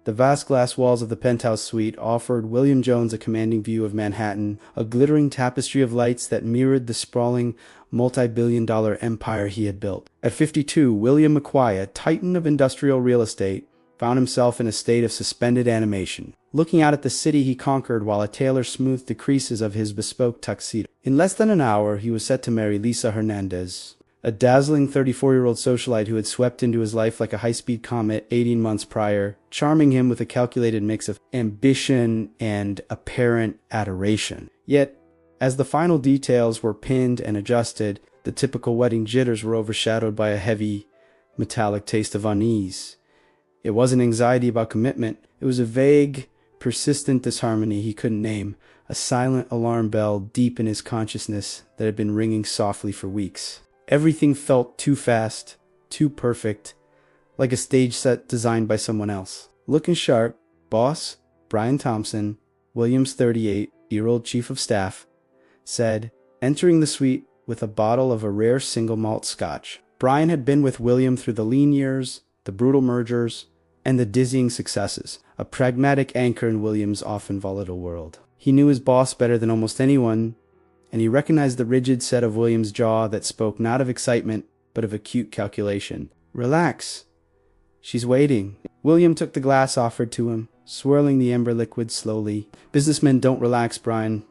The vast glass walls of the penthouse suite offered William Jones a commanding view of Manhattan, a glittering tapestry of lights that mirrored the sprawling, multi-billion-dollar empire he had built. At 52, William McQuay, a titan of industrial real estate, found himself in a state of suspended animation, looking out at the city he conquered while a tailor smoothed the creases of his bespoke tuxedo. In less than an hour, he was set to marry Lisa Hernandez, a dazzling 34-year-old socialite who had swept into his life like a high-speed comet 18 months prior, charming him with a calculated mix of ambition and apparent adoration. Yet, as the final details were pinned and adjusted, the typical wedding jitters were overshadowed by a heavy, metallic taste of unease. It wasn't anxiety about commitment. It was a vague, persistent disharmony he couldn't name, a silent alarm bell deep in his consciousness that had been ringing softly for weeks. Everything felt too fast, too perfect, like a stage set designed by someone else. Looking sharp, boss, Brian Thompson, William's 38-year-old chief of staff, said, entering the suite with a bottle of a rare single malt scotch. Brian had been with William through the lean years, the brutal mergers, and the dizzying successes, a pragmatic anchor in William's often volatile world. He knew his boss better than almost anyone, and he recognized the rigid set of William's jaw that spoke not of excitement, but of acute calculation. Relax. She's waiting. William took the glass offered to him, swirling the amber liquid slowly. Businessmen don't relax, Brian.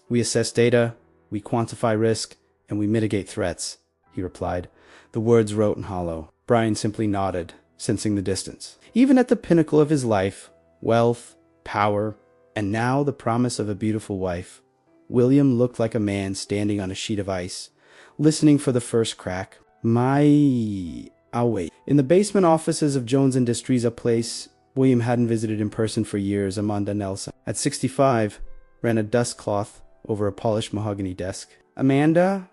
We assess data, we quantify risk, and we mitigate threats, he replied. The words rote and hollow. Brian simply nodded, sensing the distance. Even at the pinnacle of his life, wealth, power, and now the promise of a beautiful wife, William looked like a man standing on a sheet of ice, listening for the first crack. I'll wait. In the basement offices of Jones Industries, a place William hadn't visited in person for years, Amanda Nelson, at 65, ran a dust cloth over a polished mahogany desk. Amanda,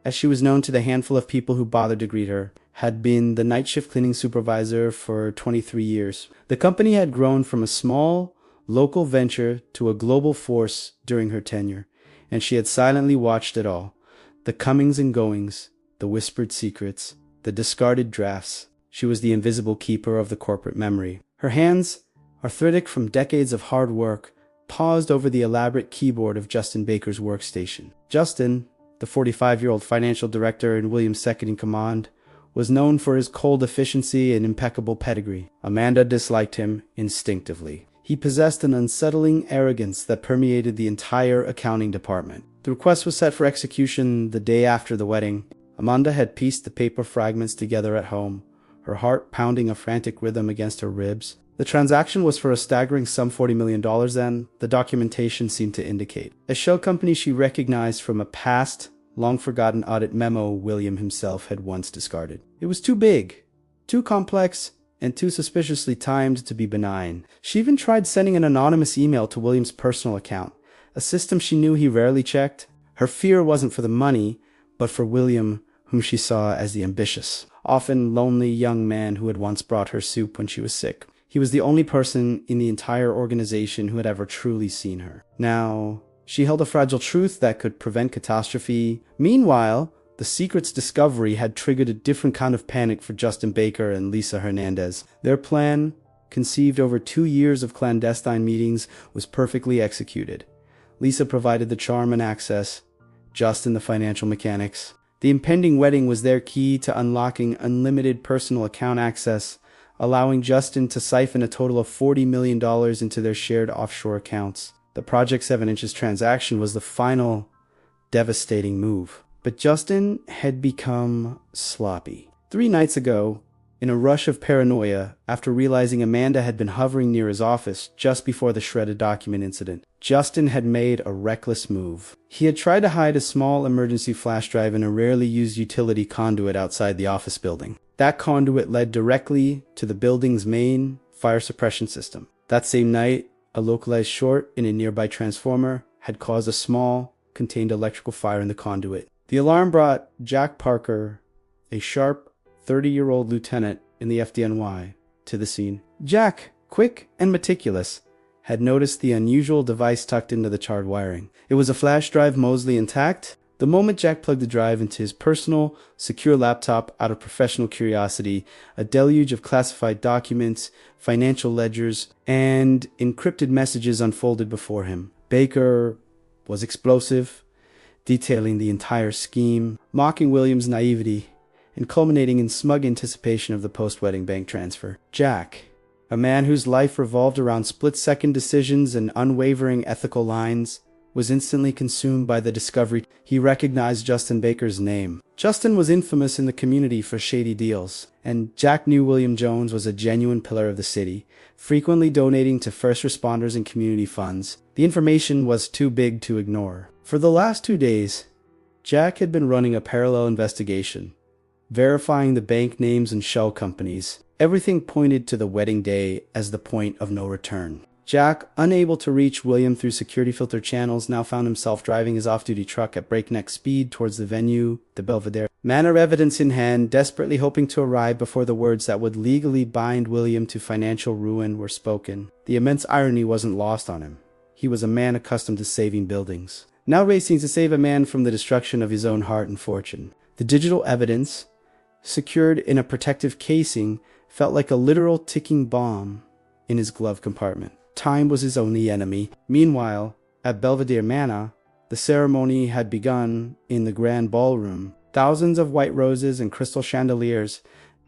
as she was known to the handful of people who bothered to greet her, had been the night shift cleaning supervisor for 23 years. The company had grown from a small, local venture to a global force during her tenure, and she had silently watched it all. The comings and goings, the whispered secrets, the discarded drafts. She was the invisible keeper of the corporate memory. Her hands, arthritic from decades of hard work, paused over the elaborate keyboard of Justin Baker's workstation. Justin, the 45-year-old financial director and William's second-in-command, was known for his cold efficiency and impeccable pedigree. Amanda disliked him instinctively. He possessed an unsettling arrogance that permeated the entire accounting department. The request was set for execution the day after the wedding. Amanda had pieced the paper fragments together at home, her heart pounding a frantic rhythm against her ribs. The transaction was for a staggering some $40 million then, the documentation seemed to indicate. A shell company she recognized from a past, long-forgotten audit memo William himself had once discarded. It was too big, too complex, and too suspiciously timed to be benign. She even tried sending an anonymous email to William's personal account, a system she knew he rarely checked. Her fear wasn't for the money, but for William, whom she saw as the ambitious, often lonely young man who had once brought her soup when she was sick. He was the only person in the entire organization who had ever truly seen her. Now, she held a fragile truth that could prevent catastrophe. Meanwhile, the secret's discovery had triggered a different kind of panic for Justin Baker and Lisa Hernandez. Their plan, conceived over 2 years of clandestine meetings, was perfectly executed. Lisa provided the charm and access, Justin the financial mechanics. The impending wedding was their key to unlocking unlimited personal account access, allowing Justin to siphon a total of $40 million into their shared offshore accounts. The Project 7 Inches transaction was the final, devastating move. But Justin had become sloppy. 3 nights ago, in a rush of paranoia, after realizing Amanda had been hovering near his office just before the shredded document incident, Justin had made a reckless move. He had tried to hide a small emergency flash drive in a rarely used utility conduit outside the office building. That conduit led directly to the building's main fire suppression system. That same night, a localized short in a nearby transformer had caused a small, contained electrical fire in the conduit. The alarm brought Jack Parker, a sharp 30-year-old lieutenant in the FDNY, to the scene. Jack, quick and meticulous, had noticed the unusual device tucked into the charred wiring. It was a flash drive mostly intact, The moment Jack plugged the drive into his personal, secure laptop out of professional curiosity, a deluge of classified documents, financial ledgers, and encrypted messages unfolded before him. Baker was explosive, detailing the entire scheme, mocking William's naivety, and culminating in smug anticipation of the post-wedding bank transfer. Jack, a man whose life revolved around split-second decisions and unwavering ethical lines, was instantly consumed by the discovery he recognized Justin Baker's name. Justin was infamous in the community for shady deals, and Jack knew William Jones was a genuine pillar of the city, frequently donating to first responders and community funds. The information was too big to ignore. For the last 2 days, Jack had been running a parallel investigation, verifying the bank names and shell companies. Everything pointed to the wedding day as the point of no return. Jack, unable to reach William through security filter channels, now found himself driving his off-duty truck at breakneck speed towards the venue, the Belvedere. Manner evidence in hand, desperately hoping to arrive before the words that would legally bind William to financial ruin were spoken. The immense irony wasn't lost on him. He was a man accustomed to saving buildings, now racing to save a man from the destruction of his own heart and fortune. The digital evidence, secured in a protective casing, felt like a literal ticking bomb in his glove compartment. Time was his only enemy. Meanwhile, at Belvedere Manor, the ceremony had begun in the grand ballroom. Thousands of white roses and crystal chandeliers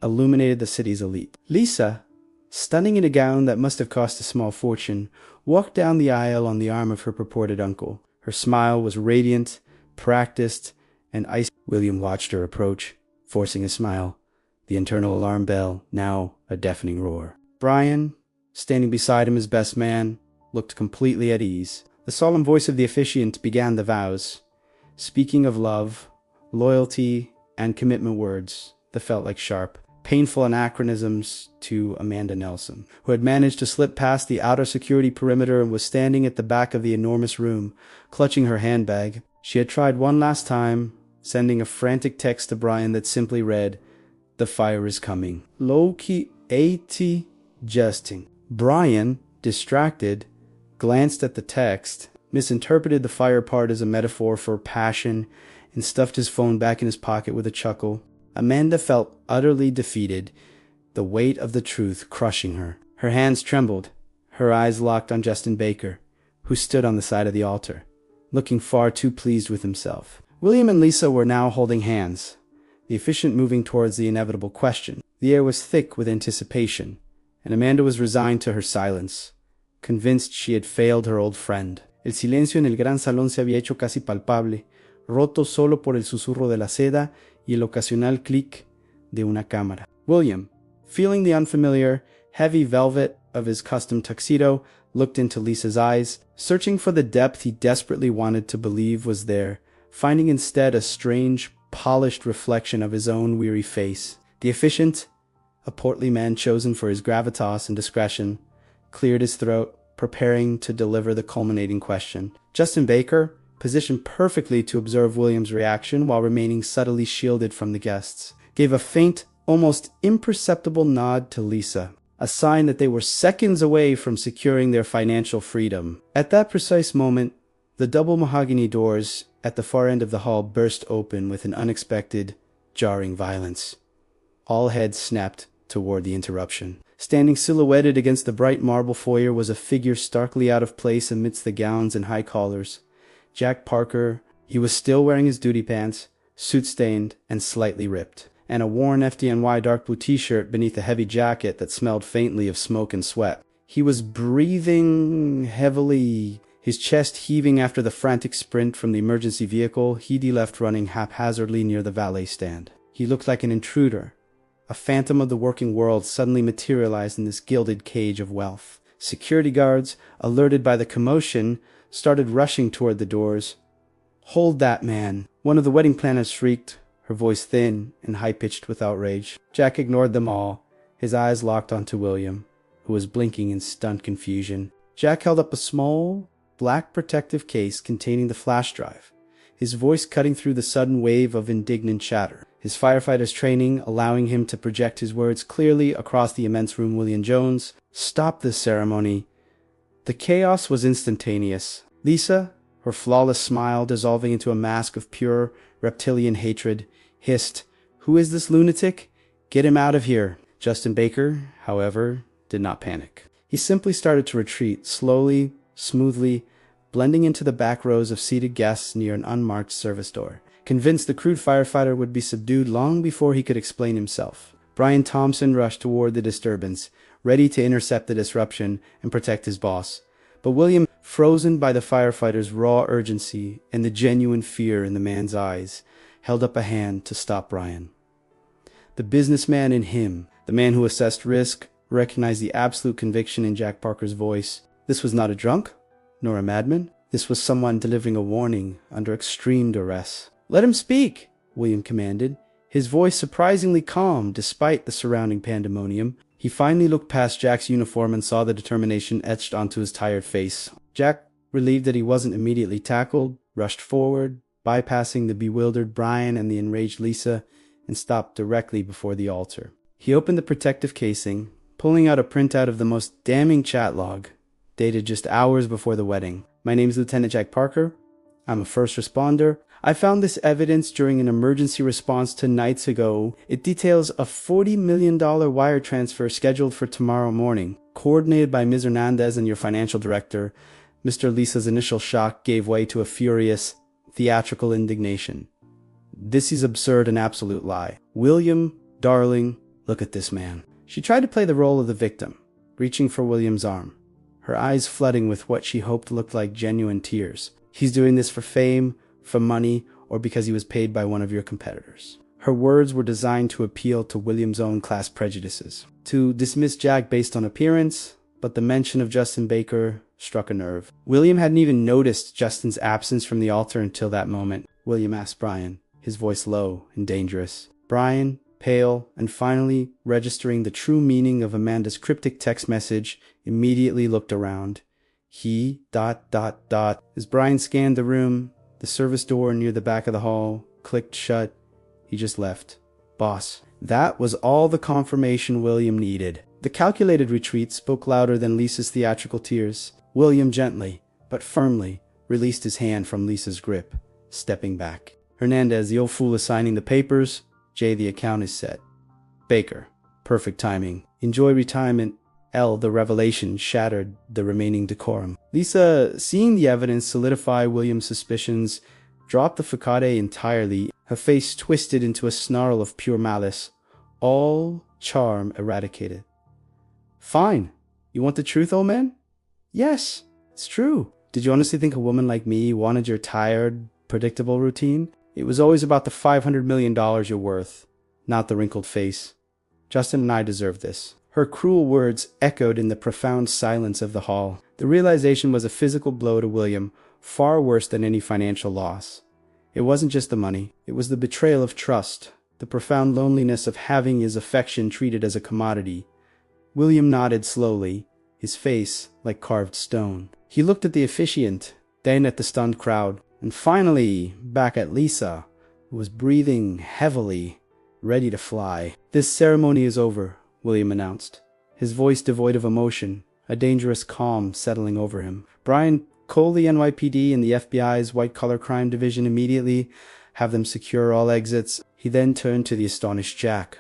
illuminated the city's elite. Lisa, stunning in a gown that must have cost a small fortune, walked down the aisle on the arm of her purported uncle. Her smile was radiant, practiced, and icy. William watched her approach, forcing a smile, the internal alarm bell now a deafening roar. Brian, standing beside him as best man, looked completely at ease. The solemn voice of the officiant began the vows, speaking of love, loyalty, and commitment words that felt like sharp, painful anachronisms to Amanda Nelson, who had managed to slip past the outer security perimeter and was standing at the back of the enormous room, clutching her handbag. She had tried one last time, sending a frantic text to Brian that simply read, "The fire is coming. Loki 80 jesting." Brian, distracted, glanced at the text, misinterpreted the fire part as a metaphor for passion, and stuffed his phone back in his pocket with a chuckle. Amanda felt utterly defeated, the weight of the truth crushing her. Her hands trembled, her eyes locked on Justin Baker, who stood on the side of the altar, looking far too pleased with himself. William and Lisa were now holding hands, the officiant moving towards the inevitable question. The air was thick with anticipation, and Amanda was resigned to her silence, convinced she had failed her old friend. El silencio en el gran salón se había hecho casi palpable, roto solo por el susurro de la seda y el ocasional clic de una cámara. William, feeling the unfamiliar, heavy velvet of his custom tuxedo, looked into Lisa's eyes, searching for the depth he desperately wanted to believe was there, finding instead a strange, polished reflection of his own weary face. The officiant, a portly man chosen for his gravitas and discretion, cleared his throat, preparing to deliver the culminating question. Justin Baker, positioned perfectly to observe William's reaction while remaining subtly shielded from the guests, gave a faint, almost imperceptible nod to Lisa, a sign that they were seconds away from securing their financial freedom. At that precise moment, the double mahogany doors at the far end of the hall burst open with an unexpected, jarring violence. All heads snapped toward the interruption. Standing silhouetted against the bright marble foyer was a figure starkly out of place amidst the gowns and high collars. Jack Parker. He was still wearing his duty pants, soot-stained and slightly ripped, and a worn FDNY dark blue t-shirt beneath a heavy jacket that smelled faintly of smoke and sweat. He was breathing heavily, his chest heaving after the frantic sprint from the emergency vehicle he'd left running haphazardly near the valet stand. He looked like an intruder, a phantom of the working world suddenly materialized in this gilded cage of wealth. Security guards, alerted by the commotion, started rushing toward the doors. "Hold that man!" one of the wedding planners shrieked, her voice thin and high-pitched with outrage. Jack ignored them all, his eyes locked onto William, who was blinking in stunned confusion. Jack held up a small, black protective case containing the flash drive, his voice cutting through the sudden wave of indignant chatter. His firefighter's training allowing him to project his words clearly across the immense room. William Jones, stop this ceremony. The chaos was instantaneous. Lisa, her flawless smile dissolving into a mask of pure reptilian hatred, hissed, "Who is this lunatic? Get him out of here." Justin Baker, however, did not panic. He simply started to retreat, slowly, smoothly, blending into the back rows of seated guests near an unmarked service door. Convinced the crude firefighter would be subdued long before he could explain himself, Brian Thompson rushed toward the disturbance, ready to intercept the disruption and protect his boss. But William, frozen by the firefighter's raw urgency and the genuine fear in the man's eyes, held up a hand to stop Brian. The businessman in him, the man who assessed risk, recognized the absolute conviction in Jack Parker's voice. This was not a drunk, nor a madman. This was someone delivering a warning under extreme duress. "Let him speak," William commanded, his voice surprisingly calm despite the surrounding pandemonium. He finally looked past Jack's uniform and saw the determination etched onto his tired face. Jack, relieved that he wasn't immediately tackled, rushed forward, bypassing the bewildered Brian and the enraged Lisa, and stopped directly before the altar. He opened the protective casing, pulling out a printout of the most damning chat log, dated just hours before the wedding. "My name's Lieutenant Jack Parker. I'm a first responder. I found this evidence during an emergency response 2 nights ago. It details a $40 million wire transfer scheduled for tomorrow morning, coordinated by Ms. Hernandez and your financial director." Mr. Lisa's initial shock gave way to a furious, theatrical indignation. "This is absurd and absolute lie. William, darling, look at this man." She tried to play the role of the victim, reaching for William's arm, her eyes flooding with what she hoped looked like genuine tears. "He's doing this for fame, for money, or because he was paid by one of your competitors." Her words were designed to appeal to William's own class prejudices, to dismiss Jack based on appearance, but the mention of Justin Baker struck a nerve. William hadn't even noticed Justin's absence from the altar until that moment. William asked Brian, his voice low and dangerous. Brian, pale, and finally registering the true meaning of Amanda's cryptic text message, immediately looked around. He, ... As Brian scanned the room, the service door near the back of the hall clicked shut. He just left. "Boss." That was all the confirmation William needed. The calculated retreat spoke louder than Lisa's theatrical tears. William gently, but firmly, released his hand from Lisa's grip, stepping back. "Hernandez, the old fool is signing the papers. Jay, the account is set. Baker, perfect timing. Enjoy retirement." L, the revelation shattered the remaining decorum. Lisa, seeing the evidence solidify William's suspicions, dropped the facade entirely, her face twisted into a snarl of pure malice, all charm eradicated. "Fine. You want the truth, old man?" "Yes, it's true. Did you honestly think a woman like me wanted your tired, predictable routine? It was always about the $500 million you're worth, not the wrinkled face. Justin and I deserve this." Her cruel words echoed in the profound silence of the hall. The realization was a physical blow to William, far worse than any financial loss. It wasn't just the money. It was the betrayal of trust, the profound loneliness of having his affection treated as a commodity. William nodded slowly, his face like carved stone. He looked at the officiant, then at the stunned crowd, and finally back at Lisa, who was breathing heavily, ready to fly. "This ceremony is over," William announced, his voice devoid of emotion, a dangerous calm settling over him. "Brian, call the NYPD and the FBI's white-collar crime division immediately. Have them secure all exits." He then turned to the astonished Jack.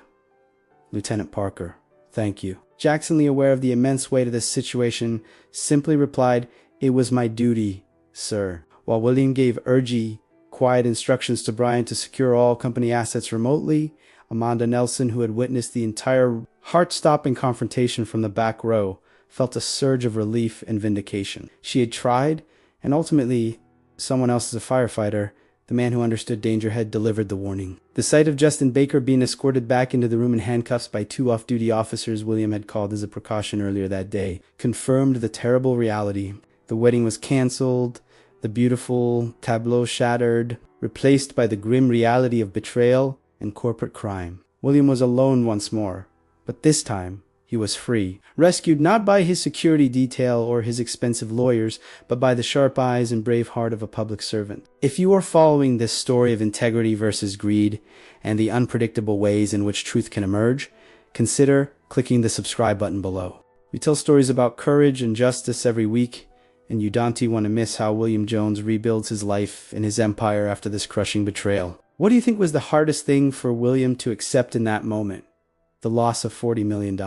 "Lieutenant Parker, thank you." Jacksonly aware of the immense weight of this situation, simply replied, "It was my duty, sir." While William gave urgy, quiet instructions to Brian to secure all company assets remotely, Amanda Nelson, who had witnessed the entire heart-stopping confrontation from the back row, felt a surge of relief and vindication. She had tried, and ultimately, someone else as a firefighter, the man who understood danger had delivered the warning. The sight of Justin Baker being escorted back into the room in handcuffs by 2 off-duty officers William had called as a precaution earlier that day confirmed the terrible reality. The wedding was cancelled, the beautiful tableau shattered, replaced by the grim reality of betrayal and corporate crime. William was alone once more, but this time he was free, rescued not by his security detail or his expensive lawyers, but by the sharp eyes and brave heart of a public servant. If you are following this story of integrity versus greed and the unpredictable ways in which truth can emerge, consider clicking the subscribe button below. We tell stories about courage and justice every week, and you don't want to miss how William Jones rebuilds his life and his empire after this crushing betrayal. What do you think was the hardest thing for William to accept in that moment? The loss of $40 million,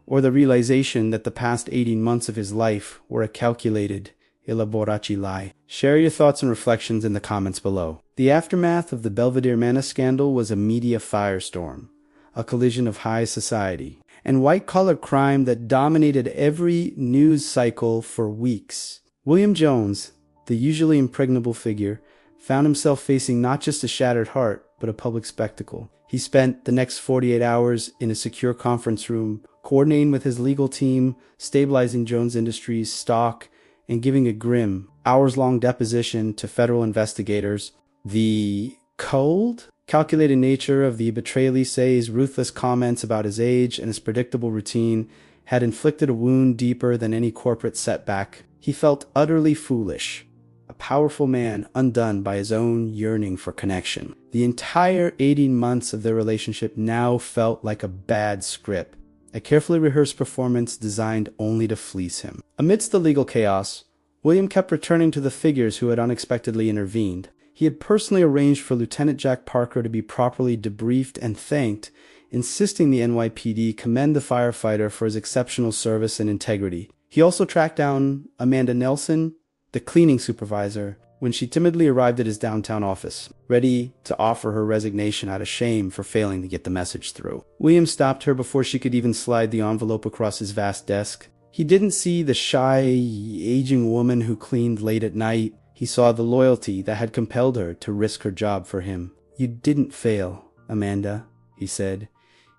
or the realization that the past 18 months of his life were a calculated, elaborate lie? Share your thoughts and reflections in the comments below. The aftermath of the Belvedere Manor scandal was a media firestorm, a collision of high society and white-collar crime that dominated every news cycle for weeks. William Jones, the usually impregnable figure, found himself facing not just a shattered heart, but a public spectacle. He spent the next 48 hours in a secure conference room, coordinating with his legal team, stabilizing Jones Industries' stock, and giving a grim, hours-long deposition to federal investigators. The cold, calculated nature of the betrayalee's ruthless comments about his age and his predictable routine had inflicted a wound deeper than any corporate setback. He felt utterly foolish, a powerful man undone by his own yearning for connection. The entire 18 months of their relationship now felt like a bad script, a carefully rehearsed performance designed only to fleece him. Amidst the legal chaos, William kept returning to the figures who had unexpectedly intervened. He had personally arranged for Lieutenant Jack Parker to be properly debriefed and thanked, insisting the NYPD commend the firefighter for his exceptional service and integrity. He also tracked down Amanda Nelson, the cleaning supervisor, when she timidly arrived at his downtown office, ready to offer her resignation out of shame for failing to get the message through. William stopped her before she could even slide the envelope across his vast desk. He didn't see the shy, aging woman who cleaned late at night. He saw the loyalty that had compelled her to risk her job for him. "You didn't fail, Amanda," he said,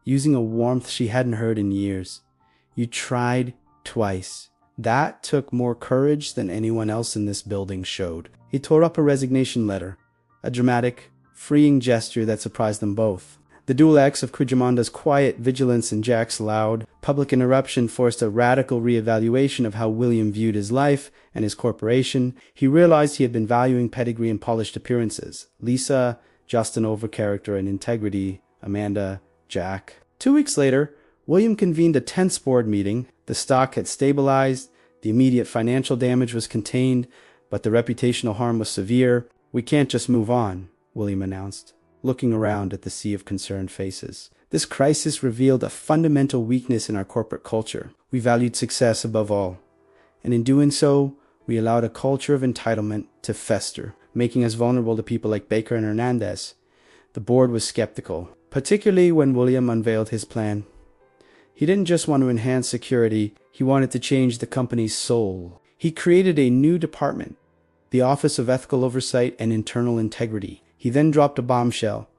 using a warmth she hadn't heard in years. "You tried twice." That took more courage than anyone else in this building showed. He tore up a resignation letter, a dramatic, freeing gesture that surprised them both. The dual acts of Cujamanda's quiet vigilance and Jack's loud, public interruption forced a radical reevaluation of how William viewed his life and his corporation. He realized he had been valuing pedigree and polished appearances. Lisa, Justin over character and integrity. Amanda, Jack. 2 weeks later, William convened a tense board meeting. The stock had stabilized, the immediate financial damage was contained, but the reputational harm was severe. "We can't just move on," William announced, looking around at the sea of concerned faces. This crisis revealed a fundamental weakness in our corporate culture. We valued success above all, and in doing so, we allowed a culture of entitlement to fester, making us vulnerable to people like Baker and Hernandez. The board was skeptical, particularly when William unveiled his plan. He didn't just want to enhance security, he wanted to change the company's soul. He created a new department, the Office of Ethical Oversight and Internal Integrity. He then dropped a bombshell.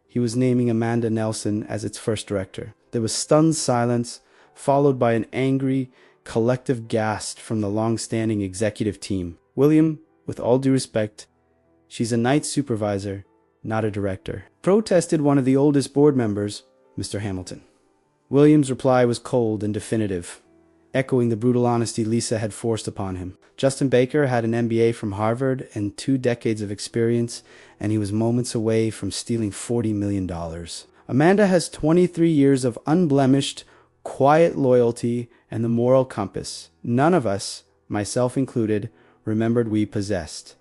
He was naming Amanda Nelson as its first director. There was stunned silence, followed by an angry, collective gasp from the long-standing executive team. "William, with all due respect, she's a night supervisor, not a director," protested one of the oldest board members, Mr. Hamilton. William's reply was cold and definitive, echoing the brutal honesty Lisa had forced upon him. Justin Baker had an MBA from Harvard and 2 decades of experience, and he was moments away from stealing $40 million. Amanda has 23 years of unblemished, quiet loyalty and the moral compass none of us, myself included, remembered we possessed.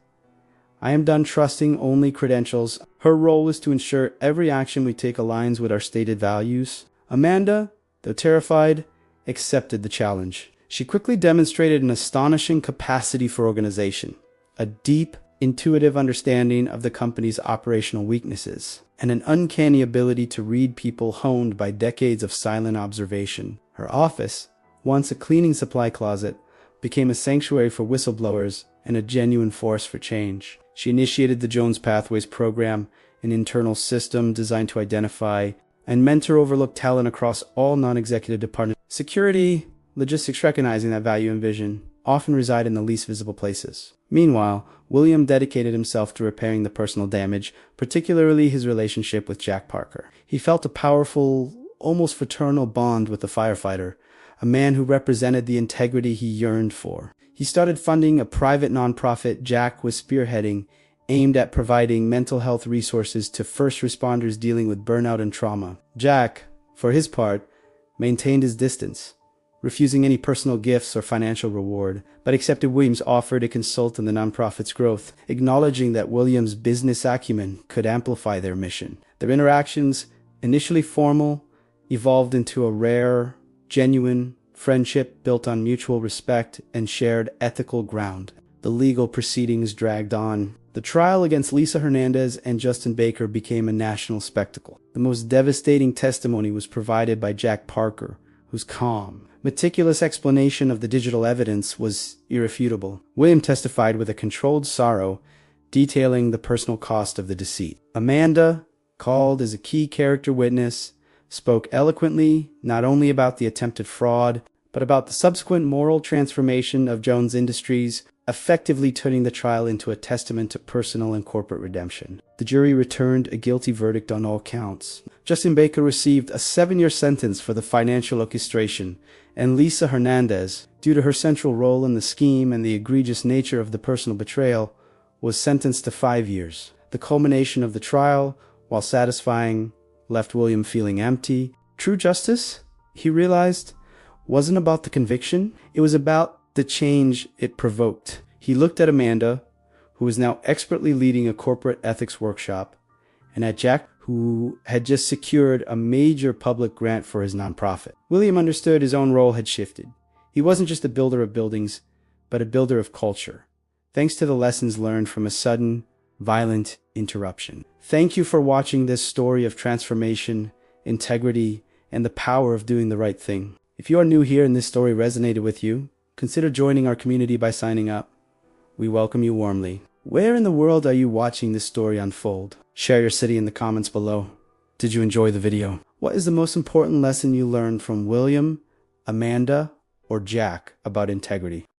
I am done trusting only credentials. Her role is to ensure every action we take aligns with our stated values. Amanda, though terrified, accepted the challenge. She quickly demonstrated an astonishing capacity for organization, a deep, intuitive understanding of the company's operational weaknesses, and an uncanny ability to read people honed by decades of silent observation. Her office, once a cleaning supply closet, became a sanctuary for whistleblowers and a genuine force for change. She initiated the Jones Pathways program, an internal system designed to identify and mentor overlooked talent across all non-executive departments. Security, logistics recognizing that value and vision, often reside in the least visible places. Meanwhile, William dedicated himself to repairing the personal damage, particularly his relationship with Jack Parker. He felt a powerful, almost fraternal bond with the firefighter, a man who represented the integrity he yearned for. He started funding a private nonprofit Jack was spearheading, aimed at providing mental health resources to first responders dealing with burnout and trauma. Jack, for his part, maintained his distance, refusing any personal gifts or financial reward, but accepted William's offer to consult in the nonprofit's growth, acknowledging that William's business acumen could amplify their mission. Their interactions, initially formal, evolved into a rare, genuine friendship built on mutual respect and shared ethical ground. The legal proceedings dragged on. The trial against Lisa Hernandez and Justin Baker became a national spectacle. The most devastating testimony was provided by Jack Parker, whose calm, meticulous explanation of the digital evidence was irrefutable. William testified with a controlled sorrow, detailing the personal cost of the deceit. Amanda, called as a key character witness, spoke eloquently not only about the attempted fraud, but about the subsequent moral transformation of Jones Industries, effectively turning the trial into a testament to personal and corporate redemption. The jury returned a guilty verdict on all counts. Justin Baker received a 7-year sentence for the financial orchestration, and Lisa Hernandez, due to her central role in the scheme and the egregious nature of the personal betrayal, was sentenced to 5 years. The culmination of the trial, while satisfying, left William feeling empty. True justice, he realized, wasn't about the conviction. It was about the change it provoked. He looked at Amanda, who was now expertly leading a corporate ethics workshop, and at Jack, who had just secured a major public grant for his nonprofit. William understood his own role had shifted. He wasn't just a builder of buildings, but a builder of culture, thanks to the lessons learned from a sudden, violent interruption. Thank you for watching this story of transformation, integrity, and the power of doing the right thing. If you are new here and this story resonated with you, consider joining our community by signing up. We welcome you warmly. Where in the world are you watching this story unfold? Share your city in the comments below. Did you enjoy the video? What is the most important lesson you learned from William, Amanda, or Jack about integrity?